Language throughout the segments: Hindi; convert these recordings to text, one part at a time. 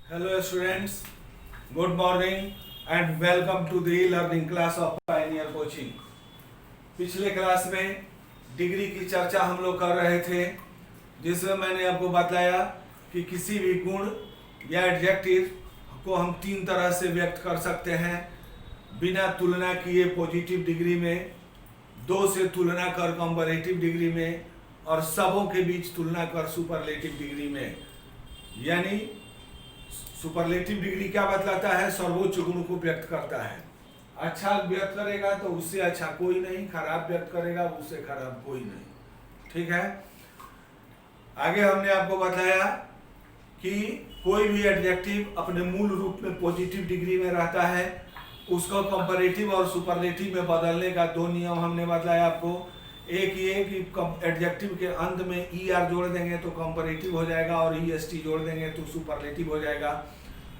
Hello students, good morning and welcome to the learning class of Pioneer Coaching। पिछले क्लास में डिग्री की चर्चा हम लोग कर रहे थे, जिसमें मैंने आपको बताया कि किसी भी गुण या एडजेक्टिव को हम तीन तरह से व्यक्त कर सकते हैं। बिना तुलना किए पॉजिटिव डिग्री में, दो से तुलना कर कंपैरेटिव डिग्री में, और सबों के बीच तुलना कर सुपरलेटिव डिग्री में। यानी सुपरलेटिव डिग्री क्या बतलाता है? सर्वोच्च गुण को व्यक्त करता है। अच्छा व्यक्त करेगा तो उससे अच्छा कोई नहीं, खराब व्यक्त करेगा उससे खराब कोई नहीं। ठीक है। आगे हमने आपको बताया कि कोई भी एडजेक्टिव अपने मूल रूप में पॉजिटिव डिग्री में रहता है, उसको कंपैरेटिव और सुपरलेटिव में बदलने का दो नियम हमने बताया आपको। एक ये कि एडजेक्टिव के अंत में ER जोड़ देंगे तो कंपैरेटिव हो जाएगा, और EST जोड़ देंगे तो सुपरलेटिव हो जाएगा।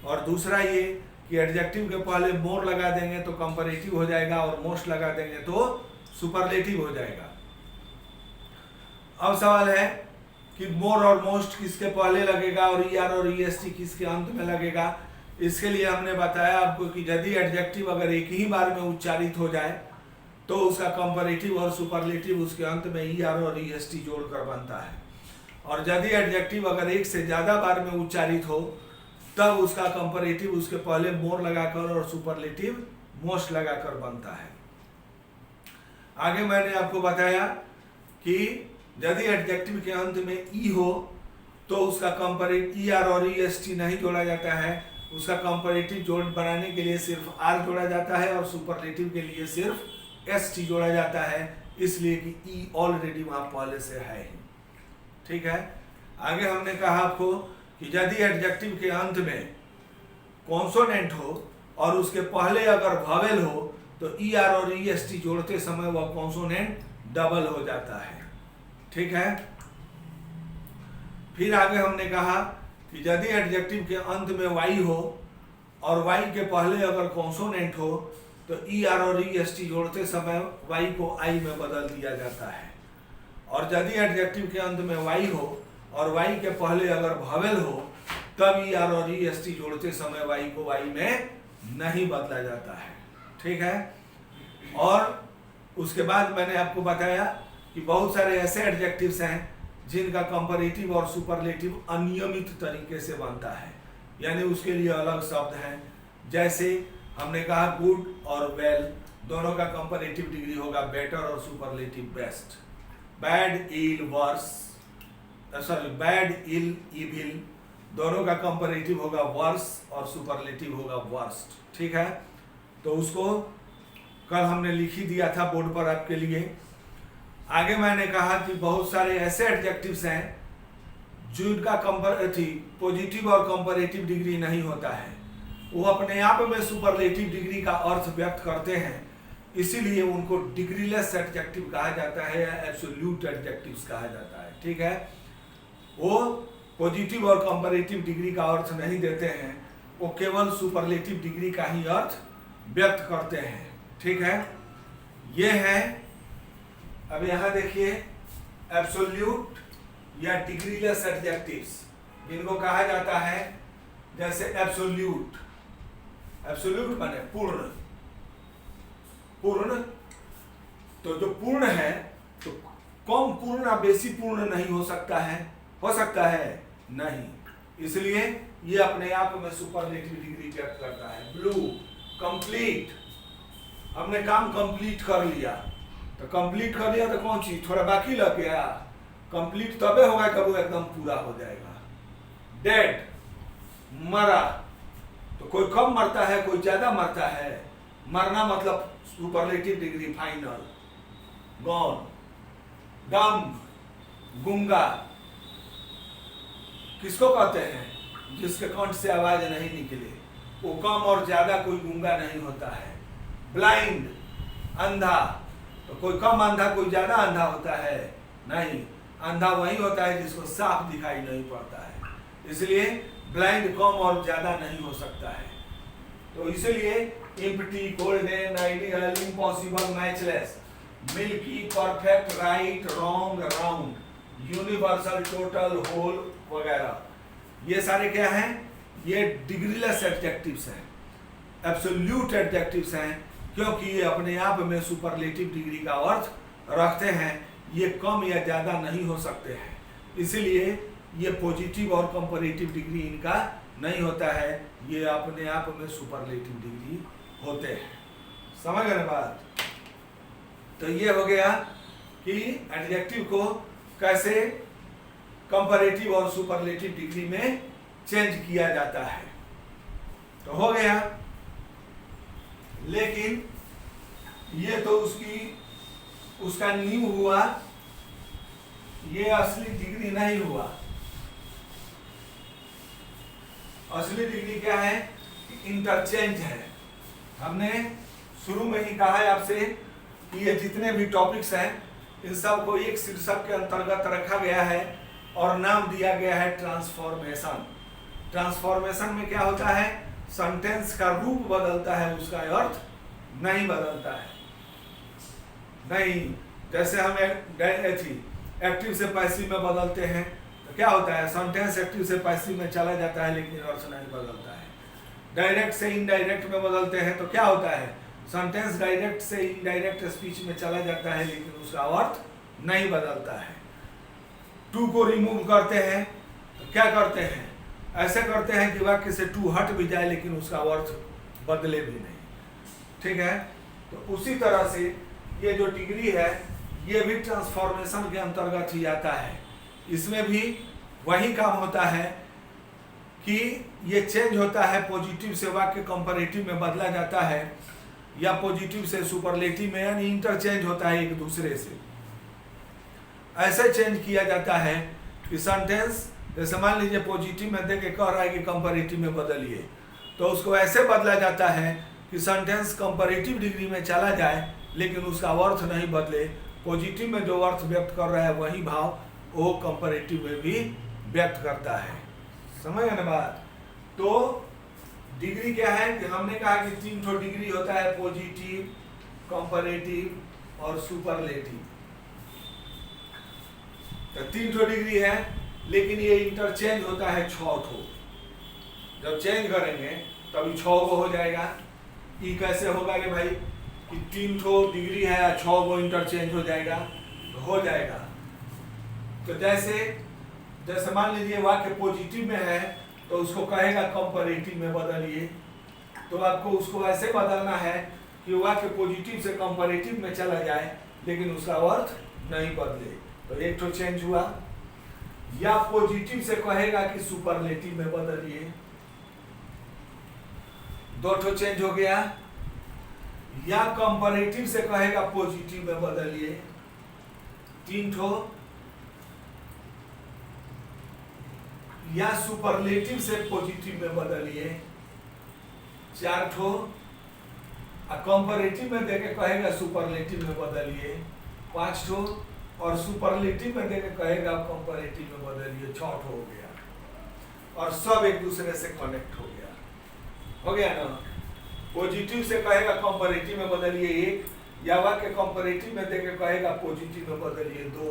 और दूसरा ये कि एडजेक्टिव के पहले मोर लगा देंगे तो कंपैरेटिव हो जाएगा, और मोस्ट लगा देंगे तो सुपरलेटिव हो जाएगा। अब सवाल है कि मोर और मोस्ट किसके पहले लगेगा और ER और EST किसके अंत में लगेगा। इसके लिए हमने बताया आपको कि यदि एडजेक्टिव अगर एक ही बार में उच्चारित हो जाए तो उसका कंपैरेटिव और सुपरलेटिव उसके अंत में ER और EST जोड़कर बनता है, और यदि एडजेक्टिव अगर एक से ज़्यादा बार में उच्चारित हो तब उसका कंपैरेटिव उसके पहले मोर लगाकर और सुपरलेटिव मोस्ट लगाकर बनता है। आगे मैंने आपको बताया कि यदि एडजेक्टिव के अंत में E हो तो उसका कंपैरेटिव ER और EST नहीं जोड़ा जाता है, उसका कंपैरेटिव जोड़ बनाने के लिए सिर्फ R जोड़ा जाता है, और सुपरलेटिव के लिए सिर्फ ST जोड़ा जाता है, इसलिए कि E ऑलरेडी वहां पहले से है ही। ठीक है। आगे हमने कहा आपको कि यदि एडजेक्टिव के अंत में कॉन्सोनेंट हो और उसके पहले अगर वॉवेल हो तो ER और EST जोड़ते समय वह कॉन्सोनेंट डबल हो जाता है। ठीक है। फिर आगे हमने कहा कि यदि एडजेक्टिव के अंत में Y हो और Y के पहले अगर कॉन्सोनेंट हो तो ER और EST जोड़ते समय Y को I में बदल दिया जाता है, और यदि एडजेक्टिव के अंत में Y हो और Y के पहले अगर वॉवेल हो तब ER और EST जोड़ते समय Y को Y में नहीं बदला जाता है। ठीक है। और उसके बाद मैंने आपको बताया कि बहुत सारे ऐसे एडजेक्टिव्स हैं जिनका कंपैरेटिव और सुपरलेटिव अनियमित तरीके से बनता है, यानी उसके लिए अलग शब्द हैं। जैसे हमने कहा गुड और वेल दोनों का कंपैरेटिव डिग्री होगा बेटर और सुपरलेटिव बेस्ट। बैड इल वर्स, बैड इल इविल दोनों का कंपैरेटिव होगा वर्स और सुपरलेटिव होगा वर्स्ट। ठीक है। तो उसको कल हमने लिख ही दिया था बोर्ड पर आपके लिए। आगे मैंने कहा कि बहुत सारे ऐसे एडजेक्टिव्स हैं जिनका कंपैरेटिव पॉजिटिव और कंपैरेटिव डिग्री नहीं होता है, वो अपने आप में सुपरलेटिव डिग्री का अर्थ व्यक्त करते हैं, इसीलिए उनको डिग्रीलेस एडजेक्टिव कहा जाता है या एब्सोल्यूट एडजेक्टिव्स कहा जाता है। ठीक है। वो पॉजिटिव और कंपैरेटिव डिग्री का अर्थ नहीं देते हैं, वो केवल सुपरलेटिव डिग्री का ही अर्थ व्यक्त करते हैं। ठीक है। ये है, अब यहाँ देखिए, एब्सोल्यूट या डिग्रीलेस एडजेक्टिव्स इनको कहा जाता है। जैसे एब्सोल्यूट, एब्सोल्यूट माने पूर्ण, पूर्ण। तो जो पूर्ण है तो कम पूर्ण या बेसी पूर्ण नहीं हो सकता है, हो सकता है नहीं, इसलिए ये अपने आप में सुपरलेटिव डिग्री व्यक्त करता है। ब्लू, कंप्लीट, हमने काम कंप्लीट कर लिया, तो कंप्लीट कर लिया तो कौन चीज थोड़ा बाकी लग गया, कंप्लीट तबे होगा जब वो एकदम पूरा हो जाएगा। डेड, मरा, तो कोई कम मरता है कोई ज्यादा मरता है, मरना मतलब सुपरलेटिव डिग्री फाइनल। गॉन, डम, गूंगा किसको कहते हैं? जिसके कंठ से आवाज नहीं निकले, वो कम और ज्यादा कोई गूंगा नहीं होता है। ब्लाइंड, अंधा, तो कोई कम अंधा कोई ज्यादा अंधा होता है नहीं, अंधा वही होता है जिसको साफ दिखाई नहीं पड़ता है, इसलिए ब्लाइंड कम और ज्यादा नहीं हो सकता है। तो इसलिए empty, golden, ideal, impossible, matchless, milky, perfect, right, wrong, round, universal, total, whole वगैरह, ये सारे क्या हैं? ये डिग्रीलेस एडजेक्टिव्स हैं, एब्सोल्यूट एडजेक्टिव्स हैं, क्योंकि ये अपने आप में सुपरलेटिव डिग्री का अर्थ रखते हैं। ये कम या ज़्यादा नहीं हो सकते हैं, इसलिए ये पॉजिटिव और कंपैरेटिव डिग्री इनका नहीं होता है, ये अपने आप में सुपरलेटिव डिग्री होते हैं। समझ गए बात? तो ये हो गया कि एडजेक्टिव को कैसे कंपैरेटिव और सुपरलेटिव डिग्री में चेंज किया जाता है। तो हो गया, लेकिन ये तो उसका न्यू हुआ, ये असली डिग्री नहीं हुआ। असली डिग्री क्या है? इंटरचेंज है। हमने शुरू में ही कहा है आपसे कि ये जितने भी टॉपिक्स हैं इन सब को एक शीर्षक के अंतर्गत रखा गया है और नाम दिया गया है ट्रांसफॉर्मेशन। ट्रांसफॉर्मेशन में क्या होता है? सेंटेंस का रूप बदलता है, उसका अर्थ नहीं बदलता है। नहीं, जैसे हम एक्टिव से पैसिव में बदलते हैं तो क्या होता है? सेंटेंस एक्टिव से पैसिव में चला जाता है लेकिन अर्थ नहीं बदलता है। डायरेक्ट से इनडायरेक्ट में बदलते हैं तो क्या होता है? सेंटेंस डायरेक्ट से इनडायरेक्ट स्पीच में चला जाता है लेकिन उसका अर्थ नहीं बदलता है। टू को रिमूव करते हैं तो क्या करते हैं? ऐसे करते हैं कि वाक्य से टू हट भी जाए लेकिन उसका अर्थ बदले भी नहीं। ठीक है? तो उसी तरह से ये जो डिग्री है ये भी ट्रांसफॉर्मेशन के अंतर्गत ही आता है। इसमें भी वही काम होता है कि ये चेंज होता है, पॉजिटिव से वाक्य कंपैरेटिव में बदला जाता है या पॉजिटिव से सुपरलेटिव में, यानी इंटरचेंज होता है एक दूसरे से। ऐसे चेंज किया जाता है कि सेंटेंस जैसे मान लीजिए पॉजिटिव में देके कह रहा है कि कंपैरेटिव में बदलिए, तो उसको ऐसे बदला जाता है कि सेंटेंस कंपैरेटिव डिग्री में चला जाए लेकिन उसका अर्थ नहीं बदले। पॉजिटिव में जो अर्थ व्यक्त कर रहा है वही भाव वो कंपैरेटिव में भी व्यक्त करता है। समझ गए ना बात? तो डिग्री क्या है कि हमने कहा कि 3 ठो डिग्री होता है, पॉजिटिव, कंपैरेटिव और सुपरलेटिव। तो 3 ठो डिग्री है, लेकिन ये इंटरचेंज होता है 6 ठो। जब चेंज करेंगे तभी 6 गो हो जाएगा। ये कैसे होगा रे भाई कि 3 ठो डिग्री है 6 गो इंटरचेंज हो जाएगा? तो हो जाएगा। तो जैसे मान लीजिए वाक्य पॉजिटिव में है तो उसको कहेगा कंपैरेटिव में बदलिए, तो आपको उसको ऐसे बदलना है कि वाक्य पॉजिटिव से कंपैरेटिव में चला जाए लेकिन उसका अर्थ नहीं बदले। तो 1 ठो चेंज हुआ। या पॉजिटिव से कहेगा कि सुपरलेटिव में बदलिए, 2 ठो चेंज हो गया। या कंपैरेटिव से कहेगा पॉजिटिव में बदलिए, 3 ठो। या सुपरलेटिव से पॉजिटिव में बदलिए, 4 ठो। कंपैरेटिव में देके कहेगा सुपरलेटिव में बदलिए, 5 ठो। और सुपरलेटिव में देके कहेगा कंपैरेटिव में बदलिए, 6 ठो हो गया। और सब एक दूसरे से कनेक्ट हो गया ना? पॉजिटिव से कहेगा कंपैरेटिव में बदलिए 1, या वाक्य कंपैरेटिव में देके कहेगा पॉजिटिव में बदलिए 2,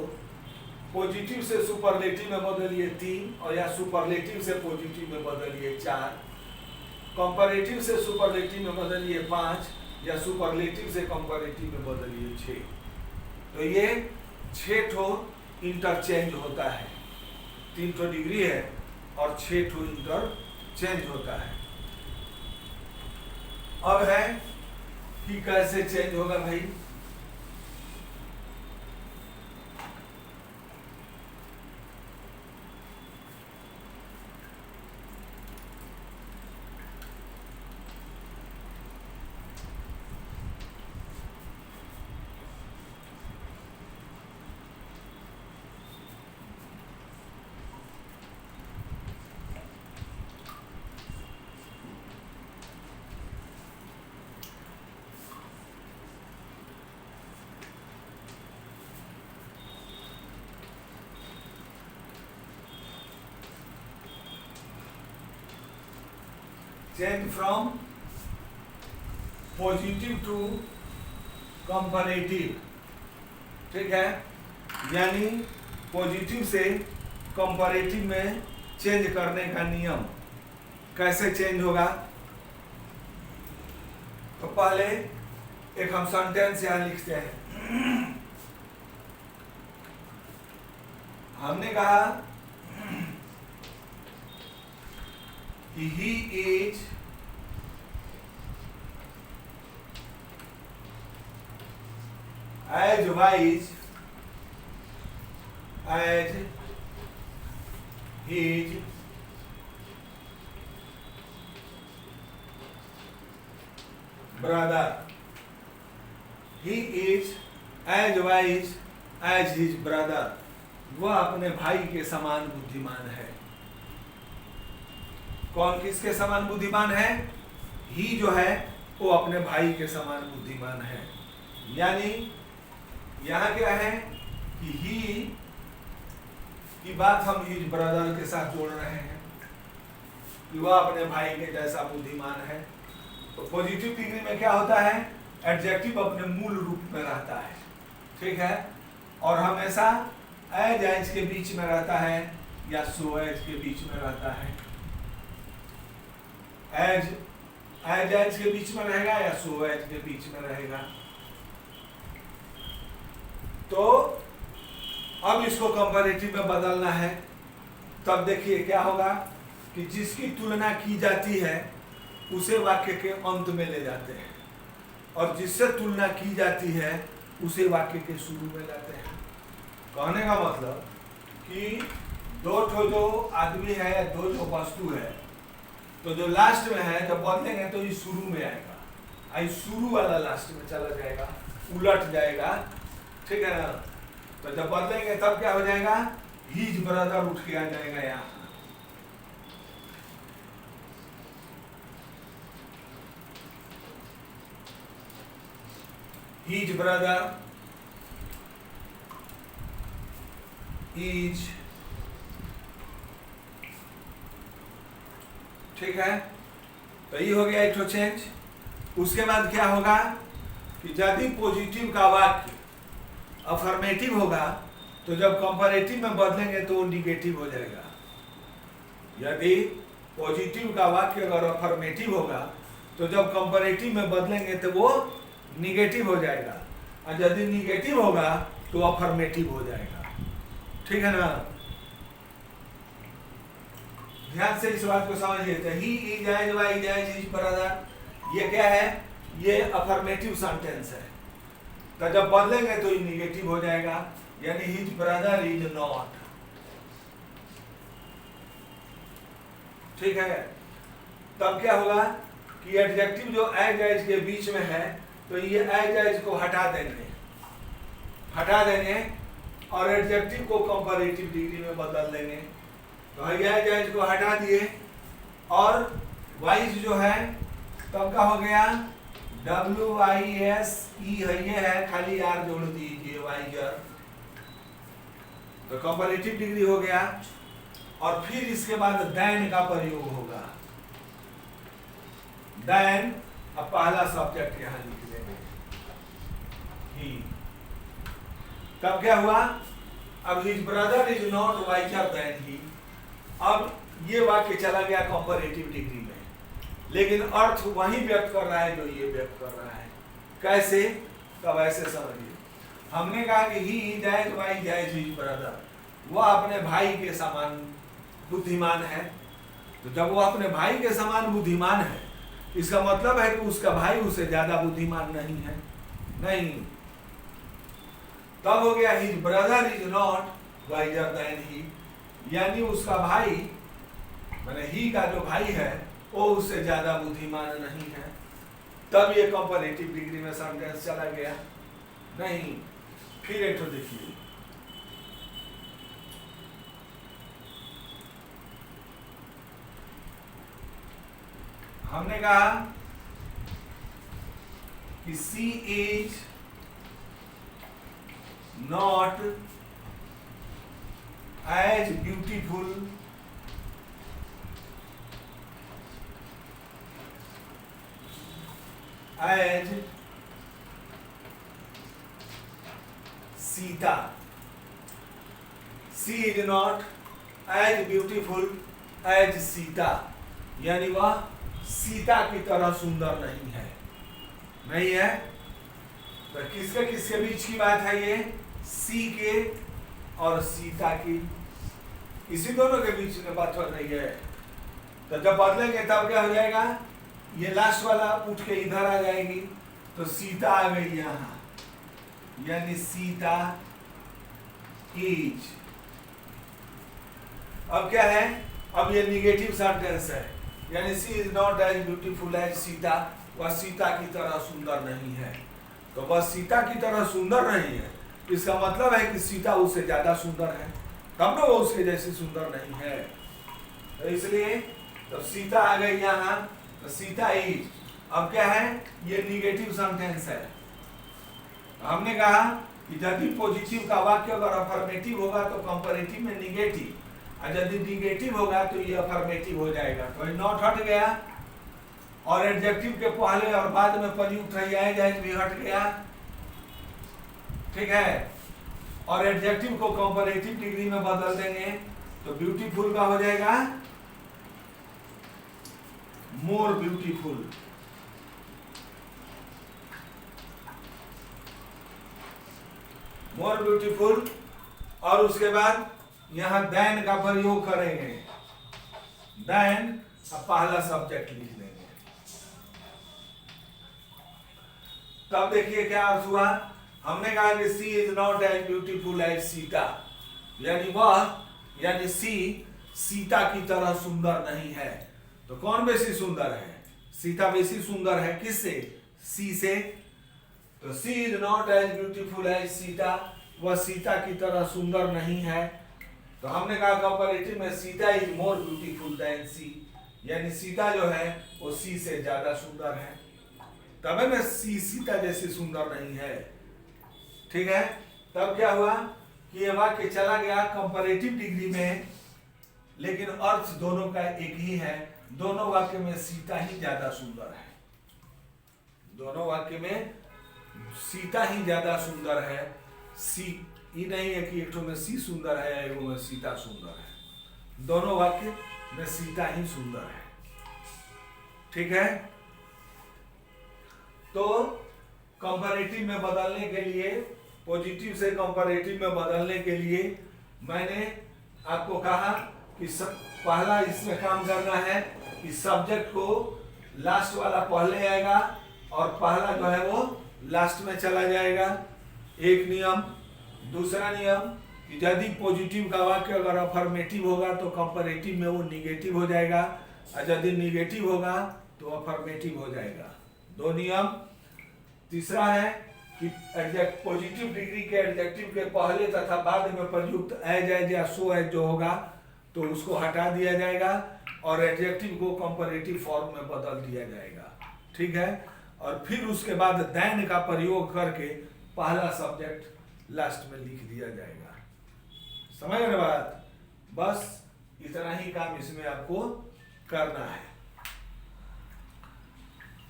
पॉजिटिव से सुपरलेटिव में बदलिए 3, और या सुपरलेटिव से पॉजिटिव में बदलिए 4, कंपैरेटिव से सुपरलेटिव में बदलिए 5, या सुपरलेटिव से कंपैरेटिव में बदलिए 6। तो ये 6 ठो इंटरचेंज होता है। 3 ठो डिग्री है और 6 ठो इंटरचेंज होता है। अब है कि कैसे चेंज होगा भाई? Change from positive to comparative. ठीक है? यानी पॉजिटिव से कंपैरेटिव में चेंज करने का नियम। कैसे चेंज होगा? तो पहले एक हम सेंटेंस यहां लिखते हैं। हमने कहा कि he is as wise as his brother. He is as wise as his brother. वह अपने भाई के समान बुद्धिमान है। कौन किसके समान बुद्धिमान है? ही जो है वो अपने भाई के समान बुद्धिमान है। यानी यहाँ क्या है कि ही की बात हम हिज ब्रदर के साथ जोड़ रहे हैं कि वह अपने भाई के जैसा बुद्धिमान है। तो पॉजिटिव डिग्री में क्या होता है? एडजेक्टिव अपने मूल रूप में रहता है, ठीक है, और हमेशा एज के बीच में रहता है या सो एज के बीच में रहता है। एज के बीच में रहेगा या सो एज के बीच में रहेगा। तो अब इसको कंपैरेटिव में बदलना है। तब देखिए क्या होगा कि जिसकी तुलना की जाती है उसे वाक्य के अंत में ले जाते हैं, और जिससे तुलना की जाती है उसे वाक्य के शुरू में लाते हैं। कहने का मतलब कि जो आदमी है या दो जो वस्तु है, तो जो लास्ट में है जब बदलेंगे तो ये शुरू में आएगा, आई शुरू वाला लास्ट में चला जाएगा, उलट जाएगा, ठीक है ना। तो जब बदलेंगे तब क्या हो जाएगा? हिज ब्रदर उठ के आ जाएगा यहाँ। हिज ब्रदर इज, ठीक है। तो ये हो गया एक तो चेंज। उसके बाद क्या होगा कि यदि पॉजिटिव का वाक्य अफर्मेटिव होगा तो जब कंपैरेटिव में बदलेंगे तो निगेटिव हो जाएगा। यदि पॉजिटिव का वाक्य अगर अफर्मेटिव होगा तो जब कंपैरेटिव में बदलेंगे तो वो निगेटिव हो जाएगा, और यदि निगेटिव होगा तो अफर्मेटिव हो जाएगा, ठीक है ना। ध्यान से इस बात को समझिए। He is as wise as his brother, ये क्या है? ये अफर्मेटिव सेंटेंस है। तो जब बदलेंगे तो ये निगेटिव हो जाएगा, यानी हिज ब्रदर इज नॉट, ठीक है। तब क्या होगा कि एडजेक्टिव जो एज के बीच में है तो ये एज को हटा देंगे और एडजेक्टिव को कंपैरेटिव डिग्री में बदल देंगे। तो एज को हटा दिए और वाइज जो है तब का हो गया WISE है, खाली R जोड़ दीजिए, वाइजर। तो कंपैरेटिव डिग्री हो गया। और फिर इसके बाद देन का प्रयोग होगा। देन, अब पहला सब्जेक्ट यहां लिख देंगे ही। तब क्या हुआ? अब his brother is not wiser than he. अब ये वाक्य चला गया कंपैरेटिव डिग्री में, लेकिन अर्थ वही व्यक्त कर रहा है जो ये व्यक्त कर रहा है। कैसे? तब ऐसे समझिए। हमने कहा कि he is as wise as his brother, वह अपने भाई के समान बुद्धिमान है। तो जब वो अपने भाई के समान बुद्धिमान है, इसका मतलब है कि उसका भाई उसे ज्यादा बुद्धिमान नहीं है, नहीं। तब हो गया his brother is not wiser than he, यानी उसका भाई माने ही का जो भाई है वो उससे ज्यादा बुद्धिमान नहीं है। तब ये कंपैरेटिव डिग्री में सेंटेंस चला गया। नहीं, फिर एक तो देखिए, हमने कहा कि she is not as beautiful as Sita. She is not as beautiful as Sita. यानी वह सीता की तरह सुंदर नहीं है। नहीं है तो किसके किसके बीच की बात है ये? सी के और सीता की, इसी दोनों के बीच में बात हो रही है। तो जब बदलेंगे तब क्या हो जाएगा? ये लास्ट वाला उठ के इधर आ जाएगी, तो सीता आ गई यहाँ, यानी सीता इज। अब क्या है? अब ये निगेटिव सेंटेंस है, यानी she is not as beautiful as Sita, वह सीता की तरह सुंदर नहीं है। तो वह सीता की तरह सुंदर नहीं है, इसका मतलब है कि सीता उससे ज्यादा सुंदर है, तब ना वो उसके जैसी सुंदर नहीं है। तो इसलिए तो सीता आ गई यहाँ, तो सीता इज। अब क्या है? ये निगेटिव सेंटेंस है। हमने कहा कि यदि पॉजिटिव का वाक्य अगर अफर्मेटिव होगा तो कंपैरेटिव में निगेटिव, और यदि निगेटिव होगा तो ये अफर्मेटिव हो जाएगा। तो नॉट हट गया, और एडजेक्टिव के पहले और बाद में प्रयुक्त एज भी हट गया, ठीक है। और एडजेक्टिव को कंपैरेटिव डिग्री में बदल देंगे तो ब्यूटीफुल का हो जाएगा मोर ब्यूटीफुल। More beautiful. और उसके बाद यहां देन का प्रयोग करेंगे, देन अब पहला सब्जेक्ट लिख लेंगे। तब देखिए क्या अर्थ हुआ? हमने कहा कि she is not as beautiful as Sita, यानी वह, यानी सी सीता की तरह सुंदर नहीं है। तो कौन बेसी सुंदर है? सीता बेसी सुंदर है किससे? सी से। तो she is not as beautiful as Sita, वह सीता की तरह सुंदर नहीं है। तो हमने कहा कंपैरेटिव में Sita is more beautiful than she, यानी सीता जो है वो सी से ज्यादा सुंदर है। तब में सी सीता जैसी सुंदर नहीं है, ठीक है। तब क्या हुआ कि ये वाक्य चला गया कंपैरेटिव डिग्री में, लेकिन अर्थ दोनों का एक ही है। दोनों वाक्य में सीता ही ज्यादा सुंदर है, दोनों वाक्य में सीता ही ज्यादा सुंदर है। सी ये नहीं है कि एक में सी सुंदर है एक में सीता सुंदर है, दोनों वाक्य में सीता ही सुंदर है, ठीक है। तो कंपैरेटिव में बदलने के लिए, पॉजिटिव से कंपैरेटिव में बदलने के लिए मैंने आपको कहा कि पहला इसमें काम करना है कि सब्जेक्ट को लास्ट वाला पहले आएगा और पहला जो है वो लास्ट में चला जाएगा, एक नियम। दूसरा नियम कि यदि पॉजिटिव का वाक्य अगर अफर्मेटिव होगा तो कंपैरेटिव में वो निगेटिव हो जाएगा, और यदि निगेटिव होगा तो अफर्मेटिव हो जाएगा। दो नियम। तीसरा है कि पॉजिटिव डिग्री के एडजेक्टिव के पहले तथा बाद में प्रयुक्त एज या सो एज जो होगा तो उसको हटा दिया जाएगा और एडजेक्टिव को कंपैरेटिव फॉर्म में बदल दिया जाएगा, ठीक है। और फिर उसके बाद देन का प्रयोग करके पहला सब्जेक्ट लास्ट में लिख दिया जाएगा। समझ रहे बात? बस इतना ही काम इसमें आपको करना है।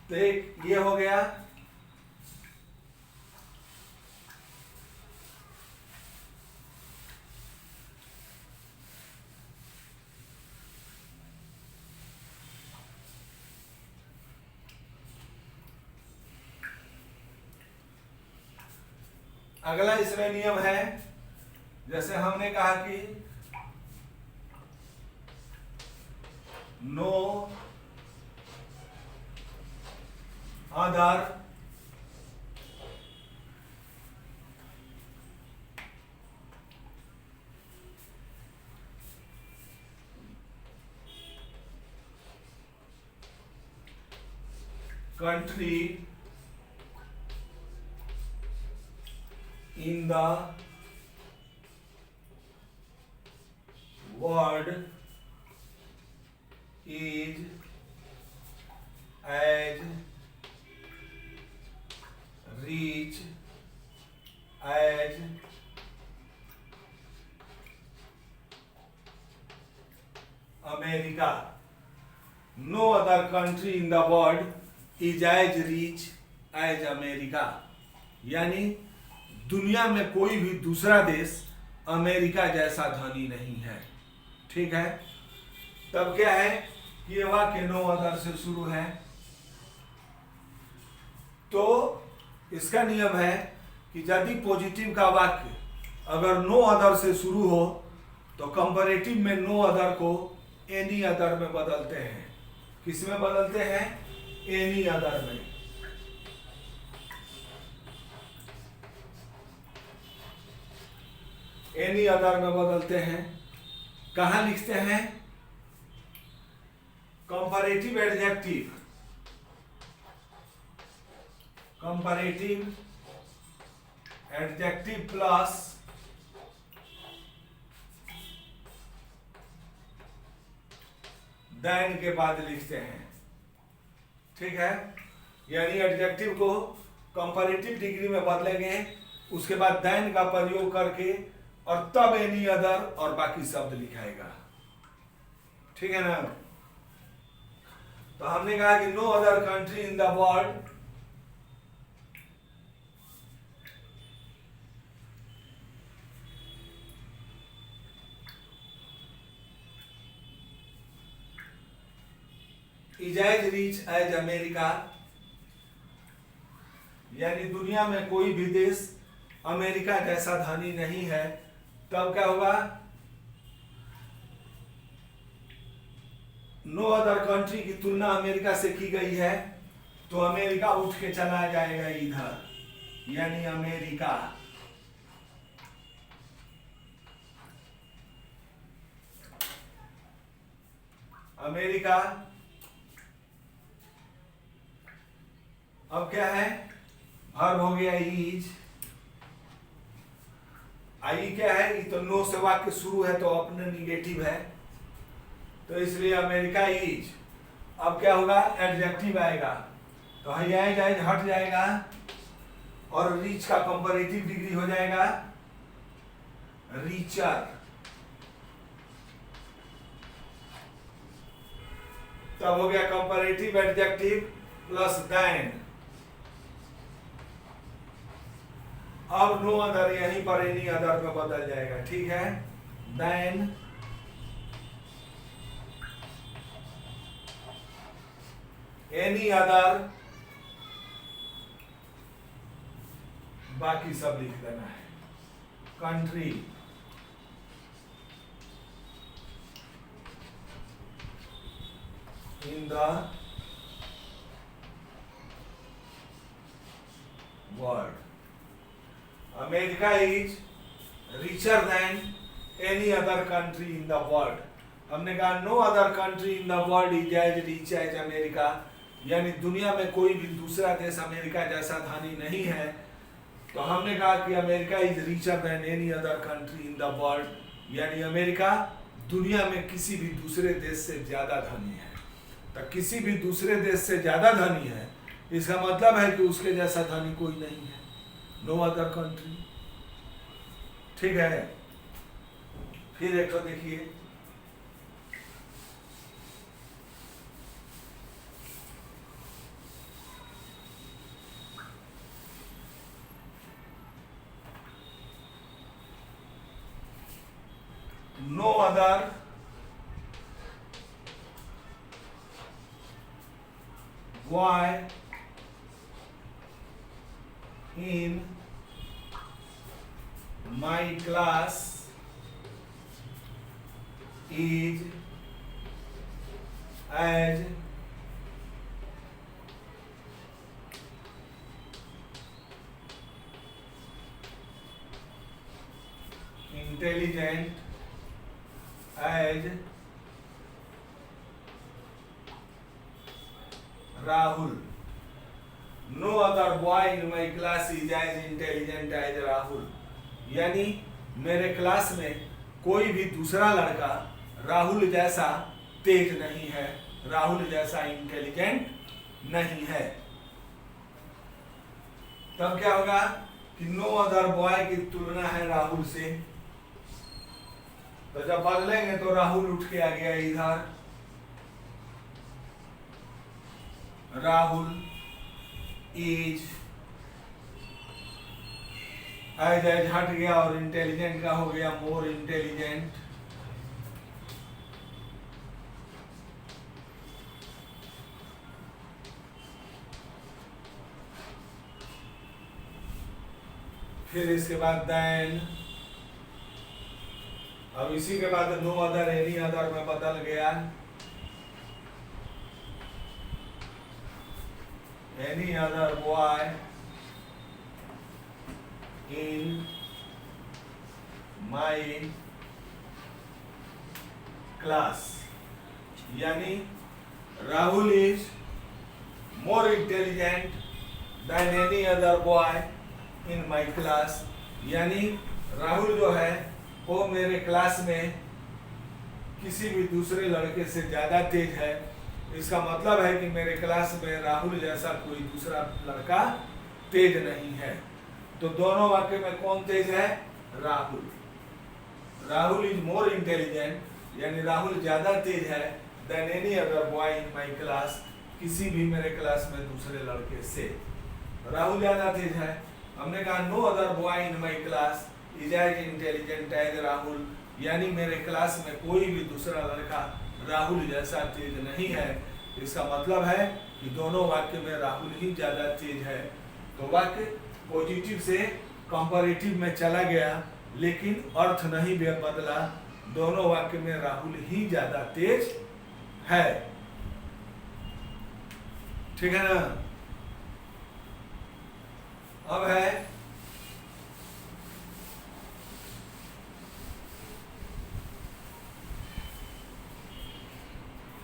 तो एक ये हो गया। अगला इसमें नियम है, जैसे हमने कहा कि no other country in the world is as rich as America. No other country in the world is as rich as America. यानी दुनिया में कोई भी दूसरा देश अमेरिका जैसा धनी नहीं है, ठीक है। तब क्या है ये वाक्य नो अदर से शुरू है, तो इसका नियम है कि यदि पॉजिटिव का वाक्य अगर नो अदर से शुरू हो तो कंपैरेटिव में नो अदर को एनी अदर में बदलते हैं। किस में बदलते हैं? एनी अदर में। एनी अदर में बदलते हैं। कहां लिखते हैं? Comparative adjective, comparative adjective plus than के बाद लिखते हैं। ठीक है, यानी एडजेक्टिव को कंपैरेटिव डिग्री में बदलेंगे, उसके बाद देन का प्रयोग करके और तब एनी अदर और बाकी शब्द लिखाएगा। ठीक है ना? तो हमने कहा कि no other country in the world is as rich as America, यानी दुनिया में कोई भी देश अमेरिका जैसा धनी नहीं है। तब क्या होगा? नो अदर कंट्री की तुलना अमेरिका से की गई है, तो अमेरिका उठ के चला जाएगा इधर, यानी अमेरिका। अमेरिका अब क्या है? वर्ब हो गया इज। आई क्या है? ये तो नो से वाक्य शुरू है तो अपने निगेटिव है, तो इसलिए अमेरिका इज। अब क्या होगा? एडजेक्टिव आएगा, तो एज एज हट जाएगा और रीच का कंपैरेटिव डिग्री हो जाएगा रीचर। तब हो गया कंपैरेटिव एडजेक्टिव प्लस देन। अब नो अदर यहीं पर एनी अदर में बदल जाएगा। ठीक है, देन एनी अदर, बाकी सब लिख देना है। Country in the world. America is richer than any other country in the world. हमने कहा no other country in the world is as rich as America, यानी दुनिया में कोई भी दूसरा देश अमेरिका जैसा धनी नहीं है। तो हमने कहा कि America is richer than any other country in the world, यानी अमेरिका दुनिया में किसी भी दूसरे देश से ज्यादा धनी है। तो किसी भी दूसरे देश से ज्यादा धनी है, इसका मतलब है कि उसके जैसा धनी कोई नहीं है। No other country. ठीक है, फिर एक तो देखिए, no other boy in my class is as intelligent as Rahul. No other boy in my class is as intelligent as Rahul. यानी मेरे क्लास में कोई भी दूसरा लड़का राहुल जैसा तेज नहीं है, राहुल जैसा इंटेलिजेंट नहीं है। तब क्या होगा कि नो अदर बॉय की तुलना है राहुल से, तो जब बदलेंगे तो राहुल उठ के आ गया इधर, राहुल इज एज एज हट गया और इंटेलिजेंट का हो गया मोर इंटेलिजेंट। फिर इसके बाद देन, अब इसी के बाद नो अदर एनी अदर में बदल गया any other boy in my class, यानी Rahul is more intelligent than any other boy in my class, यानी राहुल जो है वो मेरे क्लास में किसी भी दूसरे लड़के से ज़्यादा तेज है। इसका मतलब है कि मेरे क्लास में राहुल जैसा कोई दूसरा लड़का तेज नहीं है। तो दोनों वाक्य में कौन तेज है? Rahul. Rahul is more intelligent, यानी राहुल ज़्यादा तेज है than any other boy in my class, किसी भी मेरे क्लास में दूसरे लड़के से। राहुल ज़्यादा तेज है। हमने कहा no other boy in my class is as intelligent as Rahul, यानी मेरे क्लास में कोई भी दूसरा लड़का राहुल जैसा तेज नहीं है। इसका मतलब है कि दोनों वाक्य में राहुल ही ज़्यादा तेज है। तो वाक्य पॉजिटिव से कंपैरेटिव में चला गया, लेकिन अर्थ नहीं बदला। दोनों वाक्य में राहुल ही ज़्यादा तेज है। ठीक है ना? अब है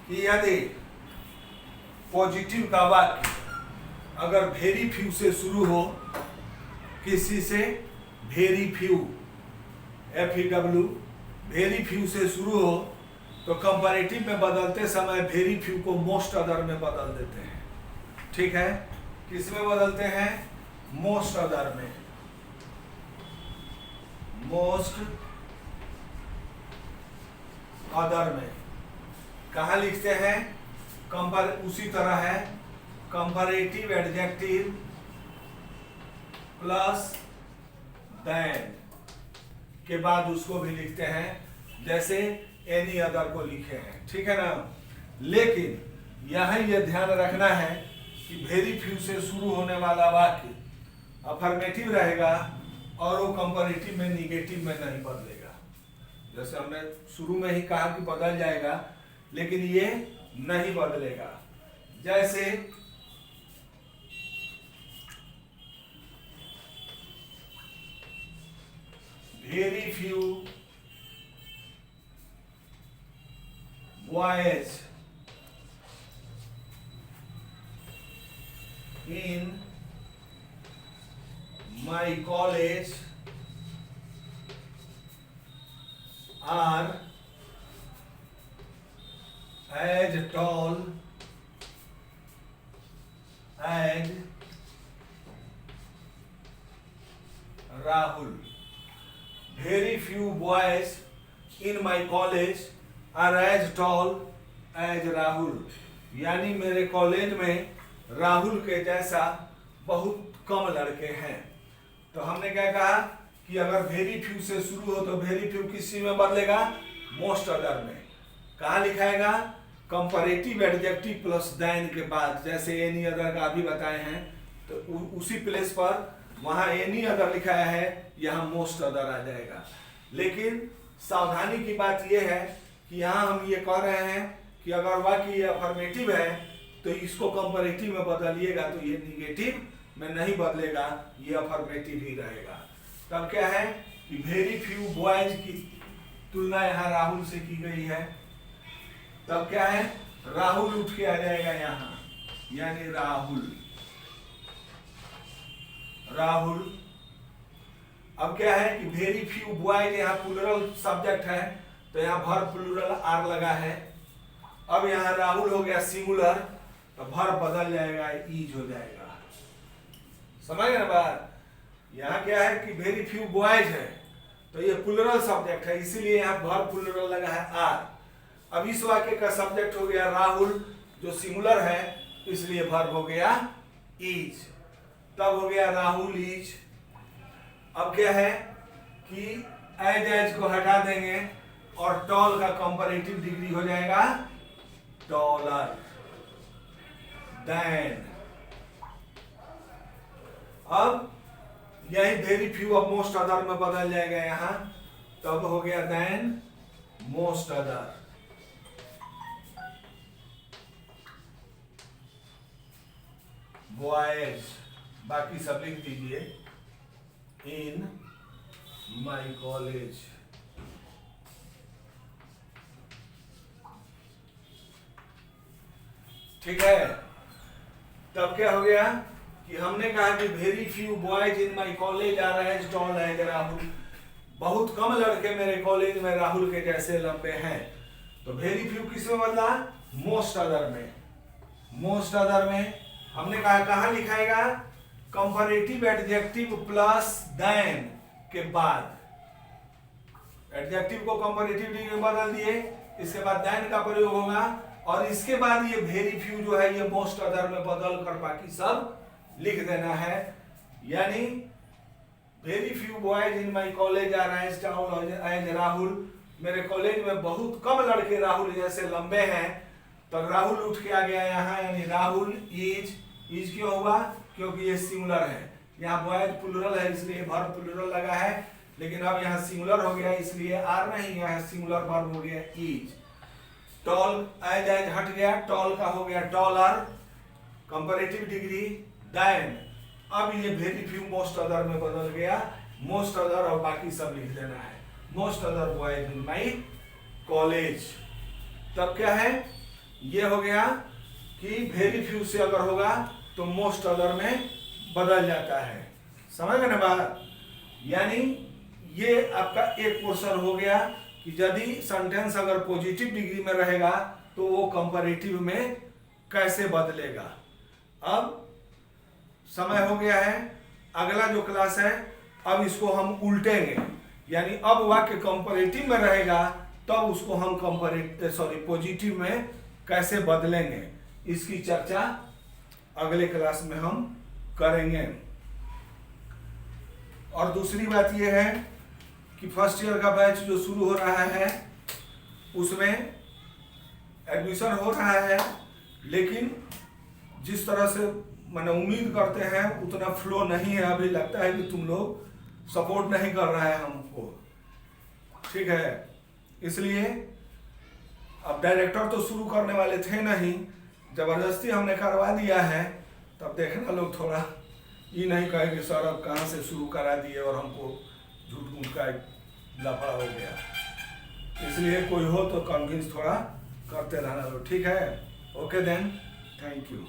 कि यदि पॉजिटिव का वाक्य अगर वेरी फ्यू से शुरू हो, किसी से very few FEW very few से शुरू हो, तो कंपैरेटिव में बदलते समय वेरी फ्यू को मोस्ट अदर में बदल देते हैं। ठीक है? किस में बदलते हैं? मोस्ट अदर में। मोस्ट अदर में कहाँ लिखते हैं? उसी तरह है कंपैरेटिव एडजेक्टिव प्लस देन के बाद उसको भी लिखते हैं जैसे एनी अदर को लिखे हैं। ठीक है ना? लेकिन यहाँ ये ध्यान रखना है कि वेरी फ्यू से शुरू होने वाला वाक्य अफर्मेटिव रहेगा और वो कंपैरेटिव में निगेटिव में नहीं बदलेगा। जैसे हमने शुरू में ही कहा कि बदल जाएगा, लेकिन ये नहीं बदलेगा। जैसे very few boys in my college are as tall as Rahul. Very few boys in my college are as tall as Rahul. यानी मेरे कॉलेज में राहुल के जैसा बहुत कम लड़के हैं। तो हमने क्या कहा कि अगर वेरी फ्यू से शुरू हो तो वेरी फ्यू किसी में बदलेगा? मोस्ट अदर में। कहाँ लिखाएगा? कंपैरेटिव एडजेक्टिव प्लस देन के बाद, जैसे एनी अदर का अभी बताए हैं, तो उसी प्लेस पर वहाँ एनी अदर लिखाया है, यहाँ मोस्ट अदर आ जाएगा। लेकिन सावधानी की बात यह है कि यहाँ हम ये कह रहे हैं कि अगर वाक्य ये अफर्मेटिव है तो इसको कंपैरेटिव में बदलिएगा तो ये निगेटिव में नहीं बदलेगा, ये अफर्मेटिव ही रहेगा। तब क्या है कि वेरी फ्यू बॉयज की तुलना यहाँ राहुल से की गई है। तब क्या है? राहुल उठ के आ जाएगा यहाँ, यानी राहुल। राहुल। अब क्या है कि वेरी फ्यू बॉयज यहाँ प्लूरल सब्जेक्ट है, तो यहाँ वर्ब प्लूरल आर लगा है। अब यहाँ राहुल हो गया सिंगुलर, तो वर्ब बदल जाएगा, ईज हो जाएगा। समझ गए ना बात? यहाँ क्या है कि वेरी फ्यू बॉयज है, तो ये प्लूरल सब्जेक्ट है, इसीलिए यहाँ वर्ब प्लूरल लगा है आर। अब इस वाक्य का सब्जेक्ट हो गया राहुल जो सिंगुलर है, इसलिए वर्ब हो गया इज। तब हो गया राहुल इज। अब क्या है कि एज को हटा देंगे और टॉल का कंपैरेटिव डिग्री हो जाएगा टॉलर देन। अब यही वेरी फ्यू अब मोस्ट अदर में बदल जाएगा यहाँ, तब हो गया देन मोस्ट अदर। बॉयज, बाकी सब लिख दीजिए इन माई कॉलेज। ठीक है, तब क्या हो गया कि हमने कहा कि very few boys in my college are as tall as Rahul, बहुत कम लड़के मेरे कॉलेज में राहुल के जैसे लंबे हैं। तो वेरी फ्यू किस में बदला? मोस्ट अदर में। मोस्ट अदर में हमने कहा कहां लिखाएगा? कंपैरेटिव एडजेक्टिव प्लस देन के बाद। एडजेक्टिव को कंपैरेटिव डिग्री में बदल दिए, इसके बाद देन का प्रयोग होगा, और इसके बाद ये वेरी फ्यू जो है ये मोस्ट अदर में बदल कर बाकी सब लिख देना है। यानी very few boys in my college are as tall as Rahul, मेरे कॉलेज में बहुत कम लड़के राहुल जैसे लंबे हैं। तो राहुल उठ के आ गया यहाँ, यानी राहुल इज क्यों हुआ? क्योंकि ये सिंगुलर है। यहाँ बॉयज प्लूरल है इसलिए वर्ब प्लूरल लगा है, लेकिन अब यहाँ सिंगुलर हो गया इसलिए आर नहीं, यहाँ सिंगुलर वर्ब हो गया इज। टॉल एज हट गया, टॉल का हो गया टॉलर, कंपैरेटिव डिग्री देन। अब ये वेरी फ्यू मोस्ट अदर में बदल गया, मोस्ट अदर और बाकी सब लिख देना है। Most other boys in my college. तब क्या है? ये हो गया कि वेरी फ्यू से अगर होगा तो मोस्ट अदर में बदल जाता है। समझ गए ना बात? यानी ये आपका एक पोर्शन हो गया कि यदि सेंटेंस अगर पॉजिटिव डिग्री में रहेगा तो वो कंपैरेटिव में कैसे बदलेगा। अब समय हो गया है, अगला जो क्लास है अब इसको हम उल्टेंगे, यानी अब वाक्य कंपैरेटिव में रहेगा तब उसको हम पॉजिटिव में कैसे बदलेंगे, इसकी चर्चा अगले क्लास में हम करेंगे। और दूसरी बात यह है कि फर्स्ट ईयर का बैच जो शुरू हो रहा है उसमें एडमिशन हो रहा है, लेकिन जिस तरह से मैंने उम्मीद करते हैं उतना फ्लो नहीं है। अभी लगता है कि तुम लोग सपोर्ट नहीं कर रहा है हमको, ठीक है। इसलिए अब डायरेक्टर तो शुरू करने वाले थे नहीं, जबरदस्ती हमने करवा दिया है। तब देखना लोग थोड़ा ये नहीं कहे कि सर अब कहाँ से शुरू करा दिए और हमको झूठ मूठ का लफड़ा हो गया। इसलिए कोई हो तो कन्विंस थोड़ा करते रहना लोग, ठीक है। Okay then, thank you.